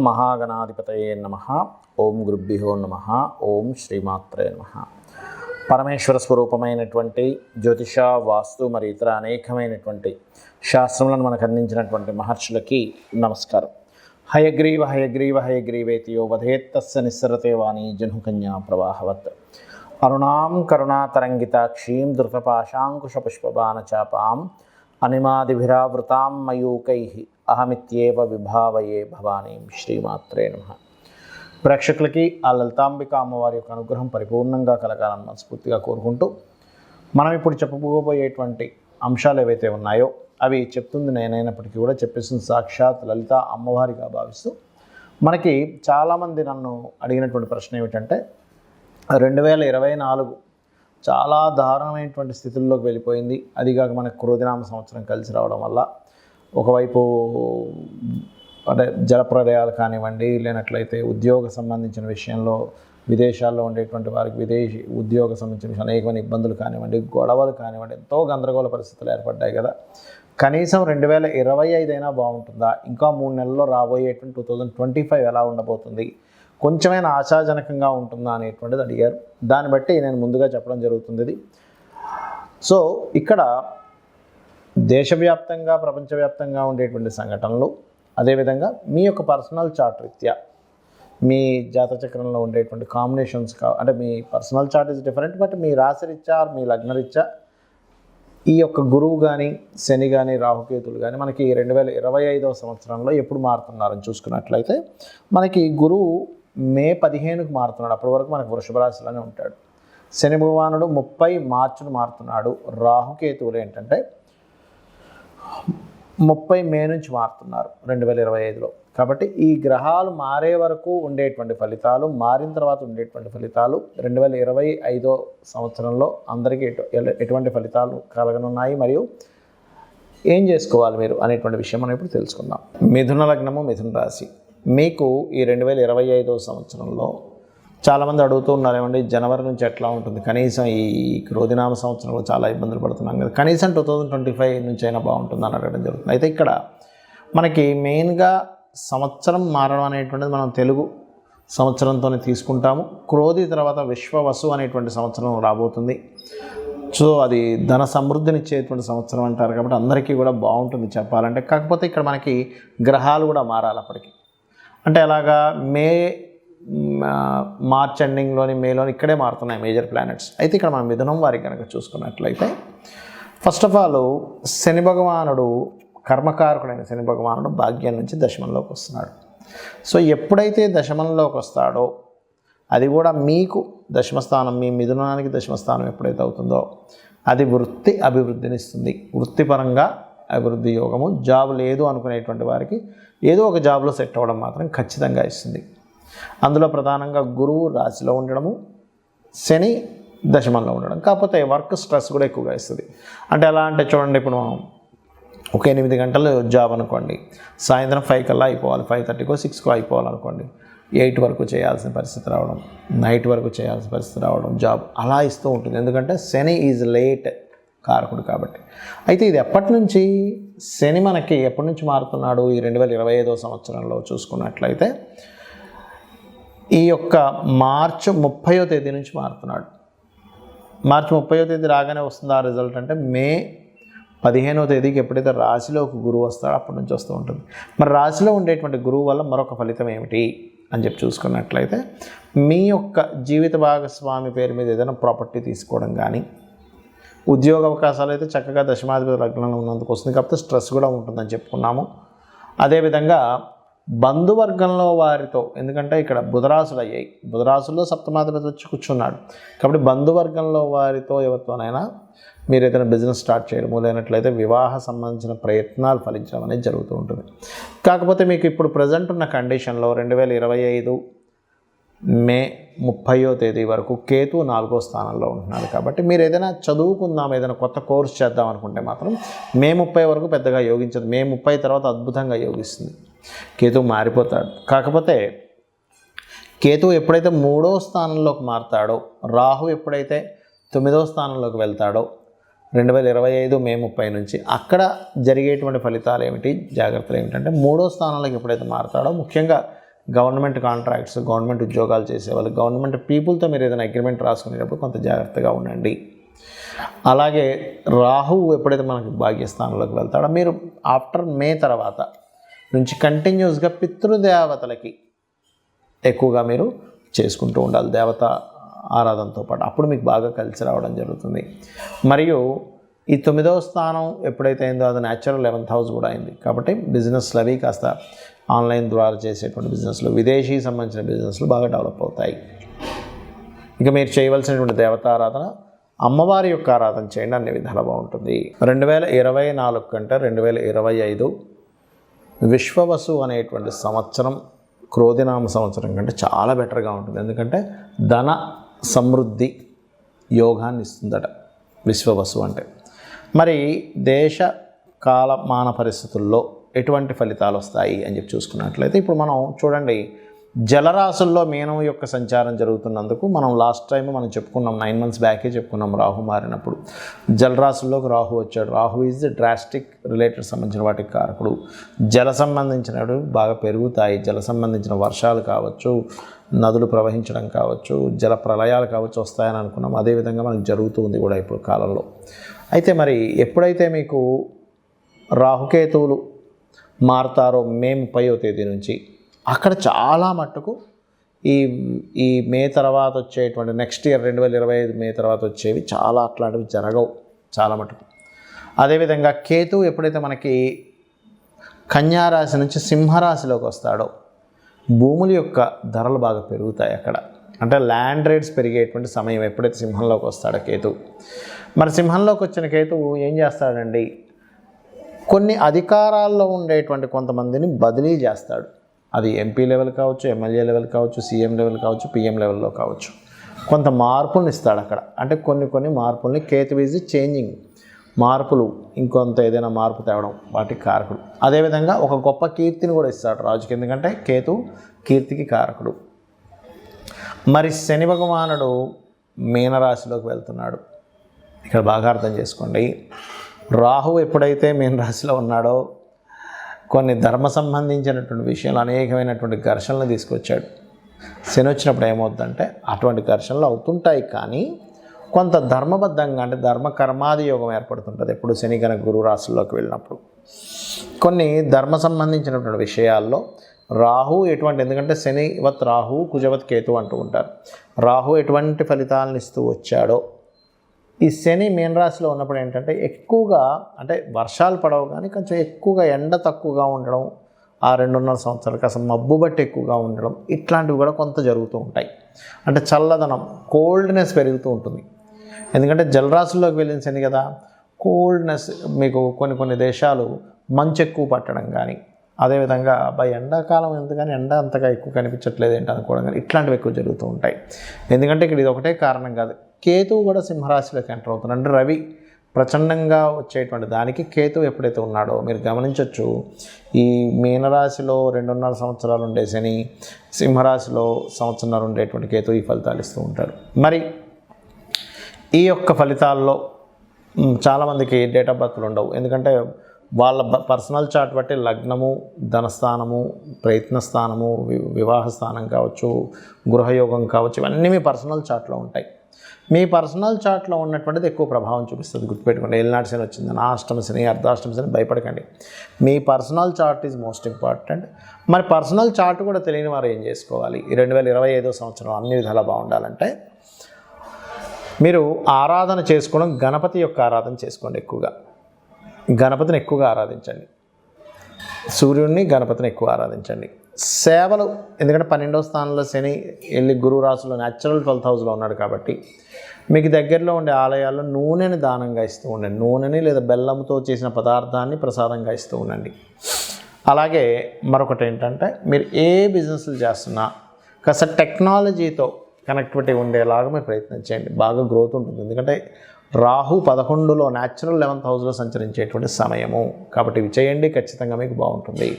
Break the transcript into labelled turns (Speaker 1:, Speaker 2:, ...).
Speaker 1: మహాగణాధిపతయే నమః. ఓం గురుభ్యో నమః. ఓం శ్రీమాత్రే నమః. పరమేశ్వర స్వరూపమైనటువంటి జ్యోతిష, వాస్తు మరియు ఇతర అనేకమైనటువంటి శాస్త్రములను మనకు అందించినటువంటి మహర్షులకి నమస్కారం. హయగ్రీవ హయగ్రీవ హయగ్రీవేతియో వధేత్తస్య నిస్సరతే వాణి జహ్నుకన్యా ప్రవాహవత్. అరుణాం కరుణాతరంగితాక్షీం ధృతపాశాంకుశపుష్పబాణచాపాం అనిమాదిభిరావృతాం మయూకైః అహమిత్యేవ విభావయే భవానీం. శ్రీమాత్రే నమః. ప్రేక్షకులకి ఆ లలితాంబిక అమ్మవారి యొక్క అనుగ్రహం పరిపూర్ణంగా కలగాలని మనస్ఫూర్తిగా కోరుకుంటూ, మనం ఇప్పుడు చెప్పబోయేటువంటి అంశాలు ఏవైతే ఉన్నాయో అవి చెప్తుంది నేనైనప్పటికీ కూడా చెప్పేసిన సాక్షాత్ లలిత అమ్మవారిగా భావిస్తూ, మనకి చాలామంది నన్ను అడిగినటువంటి ప్రశ్న ఏమిటంటే 2024 చాలా దారుణమైనటువంటి స్థితుల్లోకి వెళ్ళిపోయింది. అదిగాక మనకు క్రోధినామ సంవత్సరం కలిసి రావడం వల్ల ఒకవైపు అంటే జలప్రలయాలు కానివ్వండి, లేనట్లయితే ఉద్యోగ సంబంధించిన విషయంలో విదేశాల్లో ఉండేటువంటి వారికి విదేశీ ఉద్యోగ సంబంధించిన విషయంలో అనేకమైన ఇబ్బందులు కానివ్వండి, గొడవలు కానివ్వండి, ఎంతో గందరగోళ పరిస్థితులు ఏర్పడ్డాయి కదా. కనీసం 2025 అయినా బాగుంటుందా, ఇంకా 3 నెలల్లో రాబోయేటువంటి 2025 ఎలా ఉండబోతుంది, కొంచెమైనా ఆశాజనకంగా ఉంటుందా అనేటువంటిది అడిగారు. దాన్ని బట్టి నేను ముందుగా చెప్పడం జరుగుతుంది ఇది. సో ఇక్కడ దేశవ్యాప్తంగా ప్రపంచవ్యాప్తంగా ఉండేటువంటి సంఘటనలు, అదేవిధంగా మీ యొక్క పర్సనల్ చార్ట్ రీత్యా మీ జాతచక్రంలో ఉండేటువంటి కాంబినేషన్స్ అంటే మీ personal chart is different, but మీ రాశి రీత్యా మీ లగ్న రీత్యా ఈ యొక్క గురువు కానీ శని కానీ రాహుకేతులు కానీ మనకి 2025వ సంవత్సరంలో ఎప్పుడు మారుతున్నారని చూసుకున్నట్లయితే మనకి గురువు మే 15కు మారుతున్నాడు. అప్పటి వరకు మనకు వృషభ రాశిలోనే ఉంటాడు. శని భగవానుడు 30 మార్చిని మారుతున్నాడు. రాహుకేతువులు ఏంటంటే 30 మే నుంచి మారుతున్నారు 2025లో. కాబట్టి ఈ గ్రహాలు మారే వరకు ఉండేటువంటి ఫలితాలు, మారిన తర్వాత ఉండేటువంటి ఫలితాలు 2025 సంవత్సరంలో అందరికీ ఎటువంటి ఫలితాలు కలగనున్నాయి, మరియు ఏం చేసుకోవాలి మీరు అనేటువంటి విషయం మనం ఇప్పుడు తెలుసుకుందాం. మిథున లగ్నము, మిథున రాశి. మీకు ఈ 2025 సంవత్సరంలో చాలామంది అడుగుతూ ఉన్నారు, ఏమండి జనవరి నుంచి ఎట్లా ఉంటుంది, కనీసం ఈ క్రోధినామ సంవత్సరంలో చాలా ఇబ్బందులు పడుతున్నాం కదా, కనీసం 2025 నుంచి అయినా బాగుంటుంది అని అడగడం జరుగుతుంది. అయితే ఇక్కడ మనకి మెయిన్గా సంవత్సరం మారడం అనేటువంటిది మనం తెలుగు సంవత్సరంతోనే తీసుకుంటాము. క్రోధి తర్వాత విశ్వవసు అనేటువంటి సంవత్సరం రాబోతుంది. సో అది ధన సమృద్ధినిచ్చేటువంటి సంవత్సరం అంటారు, కాబట్టి అందరికీ కూడా బాగుంటుంది చెప్పాలంటే. కాకపోతే ఇక్కడ మనకి గ్రహాలు కూడా మారాలి అప్పటికి. అంటే అలాగా మార్చ్ ఎండింగ్లోని మేలోని ఇక్కడే మారుతున్నాయి మేజర్ ప్లానెట్స్. అయితే ఇక్కడ మనం మిథునం వారికి కనుక చూసుకున్నట్లయితే ఫస్ట్ ఆఫ్ ఆల్ శని భగవానుడు, కర్మకారకుడైన శని భగవానుడు భాగ్యం నుంచి దశమంలోకి వస్తున్నాడు. సో ఎప్పుడైతే దశమంలోకి వస్తాడో అది కూడా మీకు దశమస్థానం, మీ మిథునానికి దశమస్థానం ఎప్పుడైతే అవుతుందో అది వృత్తి అభివృద్ధినిస్తుంది. వృత్తిపరంగా అభివృద్ధి యోగము, జాబ్ లేదు అనుకునేటువంటి వారికి ఏదో ఒక జాబ్లో సెట్ అవ్వడం మాత్రం ఖచ్చితంగా ఇస్తుంది. అందులో ప్రధానంగా గురువు రాశిలో ఉండడము, శని దశమంలో ఉండడం. కాకపోతే వర్క్ స్ట్రెస్ కూడా ఎక్కువగా ఇస్తుంది. అంటే ఎలా అంటే చూడండి, ఇప్పుడు ఒక 8 గంటలు జాబ్ అనుకోండి, సాయంత్రం 5 కల్లా అయిపోవాలి, 5:30కో 6కో అయిపోవాలనుకోండి, 8 వరకు చేయాల్సిన పరిస్థితి రావడం, నైట్ వరకు చేయాల్సిన పరిస్థితి రావడం, జాబ్ అలా ఇస్తూ ఉంటుంది. ఎందుకంటే శని ఈజ్ లేట్ కారకుడు కాబట్టి. అయితే ఇది ఎప్పటి నుంచి, శని మనకి ఎప్పటి నుంచి మారుతున్నాడు ఈ 2025 సంవత్సరంలో చూసుకున్నట్లయితే ఈ యొక్క మార్చి 30వ తేదీ నుంచి మారుతున్నాడు. మార్చి 30వ తేదీ రాగానే వస్తుంది ఆ రిజల్ట్. అంటే మే 15వ తేదీకి ఎప్పుడైతే రాశిలోకి గురువు వస్తాడో అప్పటి నుంచి వస్తూ ఉంటుంది. మరి రాశిలో ఉండేటువంటి గురువు వల్ల మరొక ఫలితం ఏమిటి అని చెప్పి చూసుకున్నట్లయితే మీ యొక్క జీవిత భాగస్వామి పేరు మీద ఏదైనా ప్రాపర్టీ తీసుకోవడం కానీ, ఉద్యోగ అవకాశాలు అయితే చక్కగా దశమాధిపతి లగ్నంలో ఉన్నందుకు వస్తుంది, కాకపోతే స్ట్రెస్ కూడా ఉంటుందని చెప్పుకున్నాము. అదేవిధంగా బంధువర్గంలో వారితో, ఎందుకంటే ఇక్కడ బుధరాశులు అయ్యాయి, బుధరాశుల్లో సప్తమాధిపతి వచ్చి కూర్చున్నాడు కాబట్టి బంధువర్గంలో వారితో ఎవరితోనైనా మీరు ఏదైనా బిజినెస్ స్టార్ట్ చేయడము, లేనట్లయితే వివాహ సంబంధించిన ప్రయత్నాలు ఫలించడం అనేది జరుగుతూ ఉంటుంది. కాకపోతే మీకు ఇప్పుడు ప్రజెంట్ ఉన్న కండిషన్లో 2025 మే 30వ తేదీ వరకు కేతు 4వ స్థానంలో ఉంటున్నాడు. కాబట్టి మీరు ఏదైనా చదువుకుందాం, ఏదైనా కొత్త కోర్స్ చేద్దాం అనుకుంటే మాత్రం మే 30 వరకు పెద్దగా యోగించదు. మే 30 తర్వాత అద్భుతంగా యోగిస్తుంది. కేతు మారిపోతాడు. కాకపోతే కేతు ఎప్పుడైతే 3వ స్థానంలోకి మారుతాడో, రాహు ఎప్పుడైతే 9వ స్థానంలోకి వెళ్తాడో 2025 మే 30 నుంచి అక్కడ జరిగేటువంటి ఫలితాలు ఏమిటి, జాగ్రత్తలు ఏమిటంటే 3వ స్థానంలోకి ఎప్పుడైతే మారుతాడో ముఖ్యంగా గవర్నమెంట్ కాంట్రాక్ట్స్, గవర్నమెంట్ ఉద్యోగాలు చేసేవాళ్ళు, గవర్నమెంట్ పీపుల్తో మీరు ఏదైనా అగ్రిమెంట్ రాసుకునేటప్పుడు కొంత జాగ్రత్తగా ఉండండి. అలాగే రాహువు ఎప్పుడైతే మనకి భాగ్యస్థానంలోకి వెళ్తాడో మీరు ఆఫ్టర్ మే తర్వాత నుంచి కంటిన్యూస్గా పితృదేవతలకి ఎక్కువగా మీరు చేసుకుంటూ ఉండాలి, దేవత ఆరాధనతో పాటు. అప్పుడు మీకు బాగా కలిసి రావడం జరుగుతుంది. మరియు ఈ 9వ స్థానం ఎప్పుడైతే అయిందో అది న్యాచురల్ 11th హౌస్ కూడా అయింది. కాబట్టి బిజినెస్లు అవి కాస్త ఆన్లైన్ ద్వారా చేసేటువంటి బిజినెస్లు, విదేశీ సంబంధించిన బిజినెస్లు బాగా డెవలప్ అవుతాయి. ఇక మీరు చేయవలసినటువంటి దేవతారాధన, అమ్మవారి యొక్క ఆరాధన చేయండి, అన్ని విధాలు బాగుంటుంది. 2024 కంటే 2025 విశ్వవసు అనేటువంటి సంవత్సరం క్రోధినామ సంవత్సరం కంటే చాలా బెటర్గా ఉంటుంది. ఎందుకంటే ధన సమృద్ధి యోగాన్ని ఇస్తుందట విశ్వవసు అంటే. మరి దేశ కాలమాన పరిస్థితుల్లో ఎటువంటి ఫలితాలు వస్తాయి అని చెప్పి చూసుకున్నట్లయితే ఇప్పుడు మనం చూడండి, జలరాశుల్లో మీనం యొక్క సంచారం జరుగుతున్నందుకు మనం లాస్ట్ టైం మనం చెప్పుకున్నాం, 9 months బ్యాకే చెప్పుకున్నాం రాహు మారినప్పుడు. జలరాశుల్లోకి రాహు వచ్చాడు. Rahu is the drastic related సంబంధించిన వాటికి కారకుడు. జల సంబంధించినవి బాగా పెరుగుతాయి. జల సంబంధించిన వర్షాలు కావచ్చు, నదులు ప్రవహించడం కావచ్చు, జల ప్రళయాలు కావచ్చు వస్తాయని అనుకున్నాం. అదేవిధంగా మనకు జరుగుతూ ఉంది కూడా ఇప్పుడు కాలంలో. అయితే మరి ఎప్పుడైతే మీకు రాహుకేతువులు మారుతారో మే 30వ తేదీ నుంచి, అక్కడ చాలా మట్టుకు ఈ మే తర్వాత వచ్చేటువంటి నెక్స్ట్ ఇయర్ 2025 మే తర్వాత వచ్చేవి చాలా అట్లాంటివి జరగవు చాలా మటుకు. అదేవిధంగా కేతు ఎప్పుడైతే మనకి కన్యారాశి నుంచి సింహరాశిలోకి వస్తాడో భూముల యొక్క ధరలు బాగా పెరుగుతాయి అక్కడ. అంటే ల్యాండ్ రేట్స్ పెరిగేటువంటి సమయం ఎప్పుడైతే సింహంలోకి వస్తాడో కేతు. మరి సింహంలోకి వచ్చిన కేతువు ఏం చేస్తాడండి, కొన్ని అధికారాల్లో ఉండేటువంటి కొంతమందిని బదిలీ చేస్తాడు. అది ఎంపీ లెవెల్ కావచ్చు, ఎమ్మెల్యే లెవెల్ కావచ్చు, సీఎం లెవెల్ కావచ్చు, పిఎం లెవెల్లో కావచ్చు. కొంత మార్పులను ఇస్తాడు అక్కడ. అంటే కొన్ని మార్పుల్ని కేతు ఈజ్ చేంజింగ్, మార్పులు ఇంకొంత ఏదైనా మార్పు తేవడం వాటికి కారకుడు. అదేవిధంగా ఒక గొప్ప కీర్తిని కూడా ఇస్తాడు రాజుకి, ఎందుకంటే కేతు కీర్తికి కారకుడు. మరి శని భగవానుడు మీనరాశిలోకి వెళ్తున్నాడు. ఇక్కడ బాగా అర్థం చేసుకోండి, రాహువు ఎప్పుడైతే మీనరాశిలో ఉన్నాడో కొన్ని ధర్మ సంబంధించినటువంటి విషయాలు అనేకమైనటువంటి ఘర్షణలు తీసుకొచ్చాడు. శని వచ్చినప్పుడు ఏమవుతుందంటే అటువంటి ఘర్షణలు అవుతుంటాయి, కానీ కొంత ధర్మబద్ధంగా అంటే ధర్మ కర్మాది యోగం ఏర్పడుతుంటుంది. ఎప్పుడు శని కనుక గురు రాశుల్లోకి వెళ్ళినప్పుడు కొన్ని ధర్మ సంబంధించినటువంటి విషయాల్లో రాహు ఎటువంటి, ఎందుకంటే శనివత్ రాహు కుజవత్ కేతు అంటూ ఉంటారు. రాహు ఎటువంటి ఫలితాలను ఇస్తూ వచ్చాడో ఈ శని మీనరాశిలో ఉన్నప్పుడు ఏంటంటే ఎక్కువగా అంటే వర్షాలు పడవు, కానీ కొంచెం ఎక్కువగా ఎండ తక్కువగా ఉండడం, ఆ 2.5 సంవత్సరాలు కాస్త మబ్బు బట్టి ఎక్కువగా ఉండడం, ఇట్లాంటివి కూడా కొంత జరుగుతూ ఉంటాయి. అంటే చల్లదనం, కోల్డ్నెస్ పెరుగుతూ ఉంటుంది. ఎందుకంటే జలరాశుల్లోకి వెళ్ళిన శని కదా, కోల్డ్నెస్ మీకు కొన్ని దేశాలు మంచు ఎక్కువ పట్టడం కానీ, అదేవిధంగా ఎండాకాలం ఎందుకని ఎండ అంతగా ఎక్కువ కనిపించట్లేదు ఏంటి అనుకోవడం కానీ ఇట్లాంటివి ఎక్కువ జరుగుతూ ఉంటాయి. ఎందుకంటే ఇక్కడ ఇది ఒకటే కారణం కాదు, కేతువు కూడా సింహరాశిలోకి ఎంటర్ అవుతున్నాడు. అంటే రవి ప్రచండంగా వచ్చేటువంటి దానికి కేతువు ఎప్పుడైతే ఉన్నాడో మీరు గమనించవచ్చు. ఈ మీనరాశిలో 2.5 సంవత్సరాలు ఉండే శని, సింహరాశిలో సంవత్సరాలు ఉండేటువంటి కేతువు ఈ ఫలితాలు ఇస్తూ ఉంటాడు. మరి ఈ యొక్క ఫలితాల్లో చాలామందికి డేట్ ఆఫ్ బర్త్లు ఉండవు. ఎందుకంటే వాళ్ళ పర్సనల్ చార్ట్ బట్టి లగ్నము, ధనస్థానము, ప్రయత్న స్థానము, వివాహ స్థానం కావచ్చు, గృహయోగం కావచ్చు, ఇవన్నీ మీ పర్సనల్ చార్ట్లో ఉంటాయి. మీ పర్సనల్ చార్ట్లో ఉన్నటువంటిది ఎక్కువ ప్రభావం చూపిస్తుంది. గుర్తుపెట్టుకోండి, ఏలినాటి శని వచ్చిందని అష్టమ శని, అర్ధాష్టమ శని భయపడకండి. మీ personal chart is most important. మరి పర్సనల్ చార్ట్ కూడా తెలియని వారు ఏం చేసుకోవాలి? ఈ 2025వ సంవత్సరం అన్ని విధాలా బాగుండాలంటే మీరు ఆరాధన చేసుకోవడం, గణపతి యొక్క ఆరాధన చేసుకోండి. ఎక్కువగా గణపతిని ఎక్కువగా ఆరాధించండి. సూర్యుడిని, గణపతిని ఎక్కువ ఆరాధించండి. సేవలు, ఎందుకంటే 12వ స్థానంలో శని వెళ్ళి గురు రాశిలో న్యాచురల్ 12th హౌస్లో ఉన్నాడు కాబట్టి మీకు దగ్గరలో ఉండే ఆలయాల్లో నూనెని దానంగా ఇస్తూ ఉండండి. నూనెని లేదా బెల్లంతో చేసిన పదార్థాన్ని ప్రసాదంగా ఇస్తూ ఉండండి. అలాగే మరొకటి ఏంటంటే మీరు ఏ బిజినెస్లు చేస్తున్నా కాస్త టెక్నాలజీతో కనెక్టివిటీ ఉండేలాగా మీరు ప్రయత్నం చేయండి. బాగా గ్రోత్ ఉంటుంది. ఎందుకంటే రాహు 11లో న్యాచురల్ 11th హౌస్లో సంచరించేటువంటి సమయము కాబట్టి ఇవి చేయండి, ఖచ్చితంగా మీకు బాగుంటుంది.